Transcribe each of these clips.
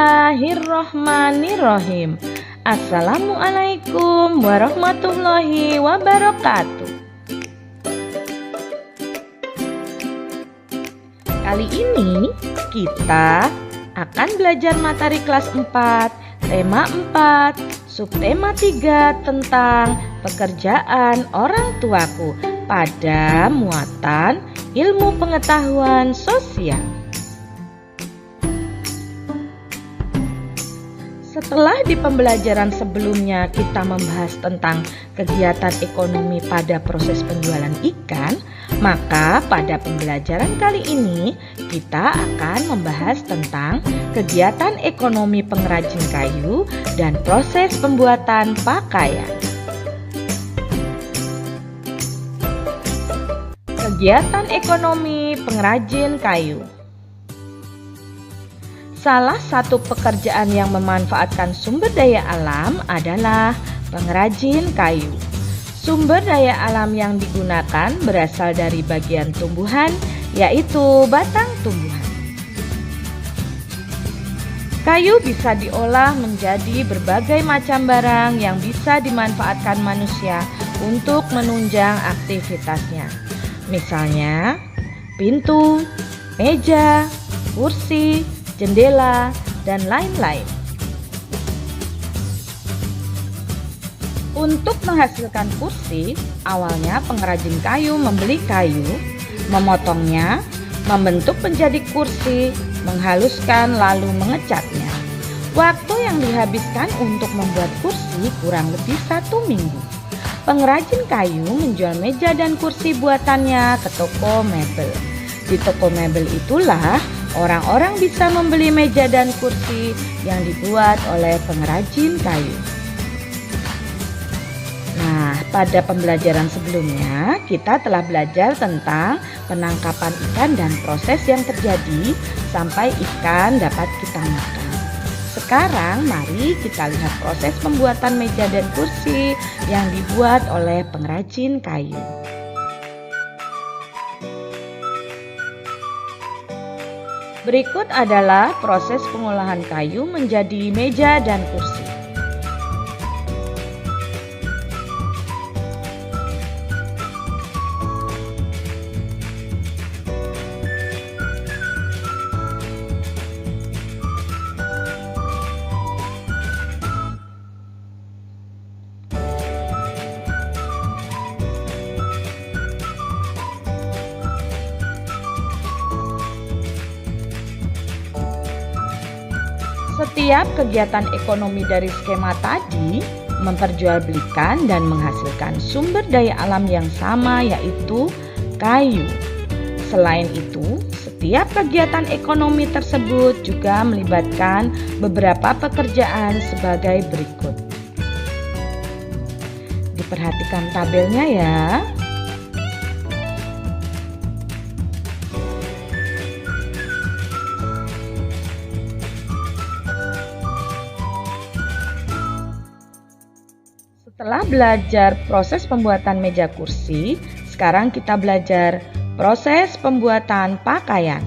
Bismillahirrohmanirrohim. Assalamualaikum warahmatullahi wabarakatuh. Kali ini kita akan belajar materi kelas 4, tema 4, subtema 3 tentang pekerjaan orang tuaku pada muatan ilmu pengetahuan sosial. Setelah di pembelajaran sebelumnya kita membahas tentang kegiatan ekonomi pada proses penjualan ikan, maka pada pembelajaran kali ini kita akan membahas tentang kegiatan ekonomi pengrajin kayu dan proses pembuatan pakaian. Kegiatan ekonomi pengrajin kayu. Salah satu pekerjaan yang memanfaatkan sumber daya alam adalah pengrajin kayu. Sumber daya alam yang digunakan berasal dari bagian tumbuhan, yaitu batang tumbuhan. Kayu bisa diolah menjadi berbagai macam barang yang bisa dimanfaatkan manusia untuk menunjang aktivitasnya. Misalnya, pintu, meja, kursi, jendela, dan lain-lain. Untuk menghasilkan kursi, awalnya pengrajin kayu membeli kayu, memotongnya, membentuk menjadi kursi, menghaluskan lalu mengecatnya. Waktu yang dihabiskan untuk membuat kursi kurang lebih 1 minggu. Pengrajin kayu menjual meja dan kursi buatannya ke toko mebel. Di toko mebel itulah orang-orang bisa membeli meja dan kursi yang dibuat oleh pengrajin kayu. Nah, pada pembelajaran sebelumnya kita telah belajar tentang penangkapan ikan dan proses yang terjadi sampai ikan dapat kita makan. Sekarang mari kita lihat proses pembuatan meja dan kursi yang dibuat oleh pengrajin kayu. Berikut adalah proses pengolahan kayu menjadi meja dan kursi. Setiap kegiatan ekonomi dari skema tadi memperjualbelikan dan menghasilkan sumber daya alam yang sama, yaitu kayu. Selain itu, setiap kegiatan ekonomi tersebut juga melibatkan beberapa pekerjaan sebagai berikut. Diperhatikan tabelnya ya. Setelah belajar proses pembuatan meja kursi, sekarang kita belajar proses pembuatan pakaian.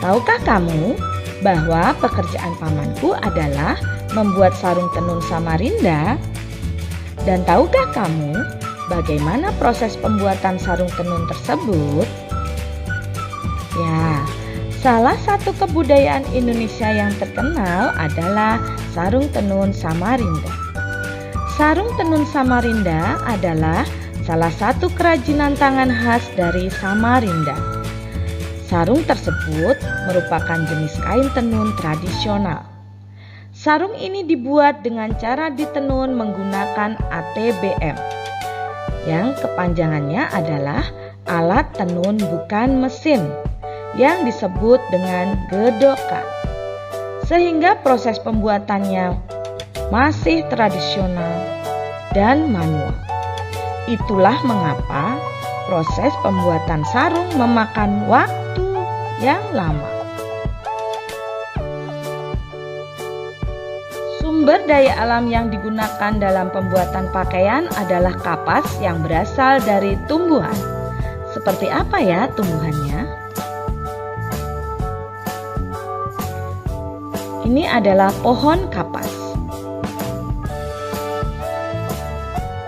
Tahukah kamu bahwa pekerjaan pamanku adalah membuat sarung tenun Samarinda? Dan tahukah kamu bagaimana proses pembuatan sarung tenun tersebut? Ya, salah satu kebudayaan Indonesia yang terkenal adalah sarung tenun Samarinda. Sarung tenun Samarinda adalah salah satu kerajinan tangan khas dari Samarinda. Sarung tersebut merupakan jenis kain tenun tradisional. Sarung ini dibuat dengan cara ditenun menggunakan ATBM, yang kepanjangannya adalah alat tenun bukan mesin, yang disebut dengan gedokan, sehingga proses pembuatannya masih tradisional dan manual. Itulah mengapa proses pembuatan sarung memakan waktu yang lama. Sumber daya alam yang digunakan dalam pembuatan pakaian adalah kapas yang berasal dari tumbuhan. Seperti apa ya tumbuhannya? Ini adalah pohon kapas.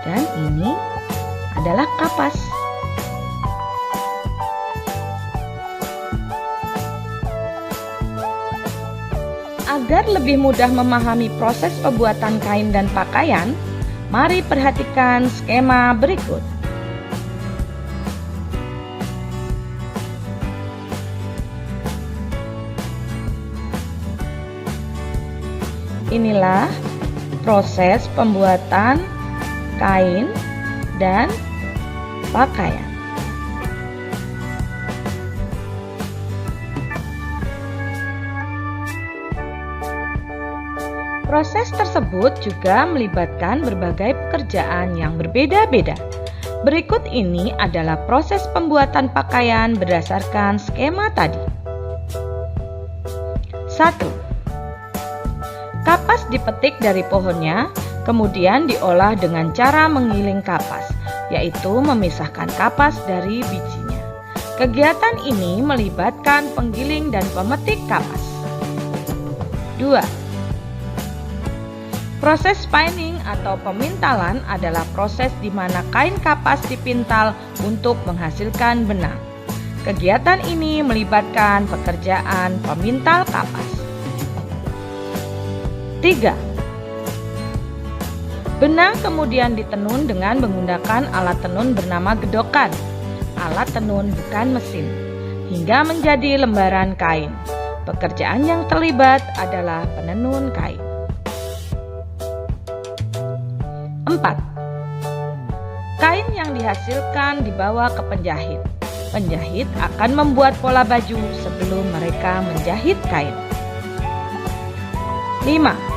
Dan ini adalah kapas. Agar lebih mudah memahami proses pembuatan kain dan pakaian, mari perhatikan skema berikut. Inilah proses pembuatan kain dan pakaian. Proses tersebut juga melibatkan berbagai pekerjaan yang berbeda-beda. Berikut ini adalah proses pembuatan pakaian berdasarkan skema tadi. 1. Kapas dipetik dari pohonnya, kemudian diolah dengan cara menggiling kapas, yaitu memisahkan kapas dari bijinya. Kegiatan ini melibatkan penggiling dan pemetik kapas. 2. Proses spinning atau pemintalan adalah proses di mana kain kapas dipintal untuk menghasilkan benang. Kegiatan ini melibatkan pekerjaan pemintal kapas. 3. Benang kemudian ditenun dengan menggunakan alat tenun bernama gedokan. Alat tenun bukan mesin, hingga menjadi lembaran kain. Pekerjaan yang terlibat adalah penenun kain. 4. Kain yang dihasilkan dibawa ke penjahit. Penjahit akan membuat pola baju sebelum mereka menjahit kain. 5.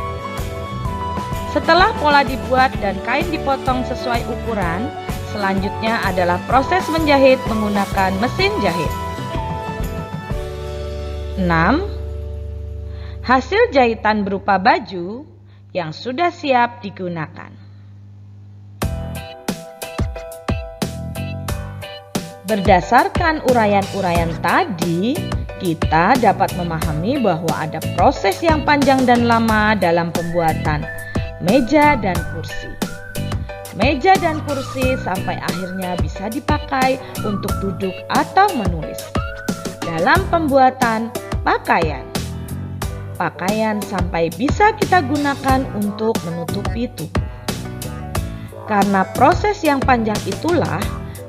Setelah pola dibuat dan kain dipotong sesuai ukuran, selanjutnya adalah proses menjahit menggunakan mesin jahit. 6. Hasil jahitan berupa baju yang sudah siap digunakan. Berdasarkan uraian-uraian tadi, kita dapat memahami bahwa ada proses yang panjang dan lama dalam pembuatan meja dan kursi. Meja dan kursi sampai akhirnya bisa dipakai untuk duduk atau menulis. Dalam pembuatan pakaian, pakaian sampai bisa kita gunakan untuk menutupi tubuh. Karena proses yang panjang itulah,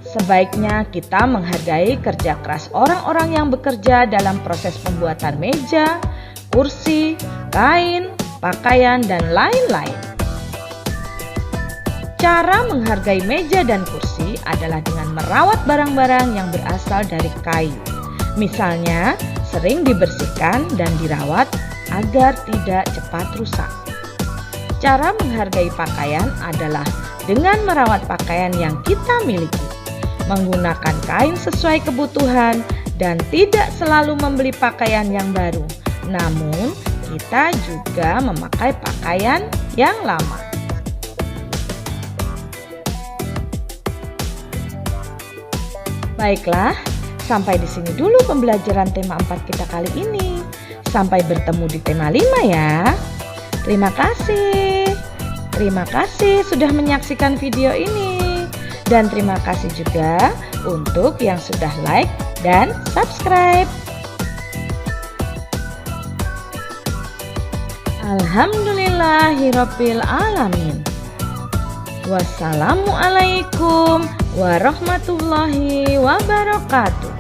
sebaiknya kita menghargai kerja keras orang-orang yang bekerja dalam proses pembuatan meja, kursi, kain, pakaian, dan lain-lain. Cara menghargai meja dan kursi adalah dengan merawat barang-barang yang berasal dari kayu. Misalnya, sering dibersihkan dan dirawat agar tidak cepat rusak. Cara menghargai pakaian adalah dengan merawat pakaian yang kita miliki, menggunakan kain sesuai kebutuhan, dan tidak selalu membeli pakaian yang baru. Namun, kita juga memakai pakaian yang lama. Baiklah, sampai di sini dulu pembelajaran tema 4 kita kali ini. Sampai bertemu di tema 5 ya. Terima kasih. Terima kasih sudah menyaksikan video ini. Dan terima kasih juga untuk yang sudah like dan subscribe. Alhamdulillahirabbil alamin. Wassalamualaikum warahmatullahi wabarakatuh.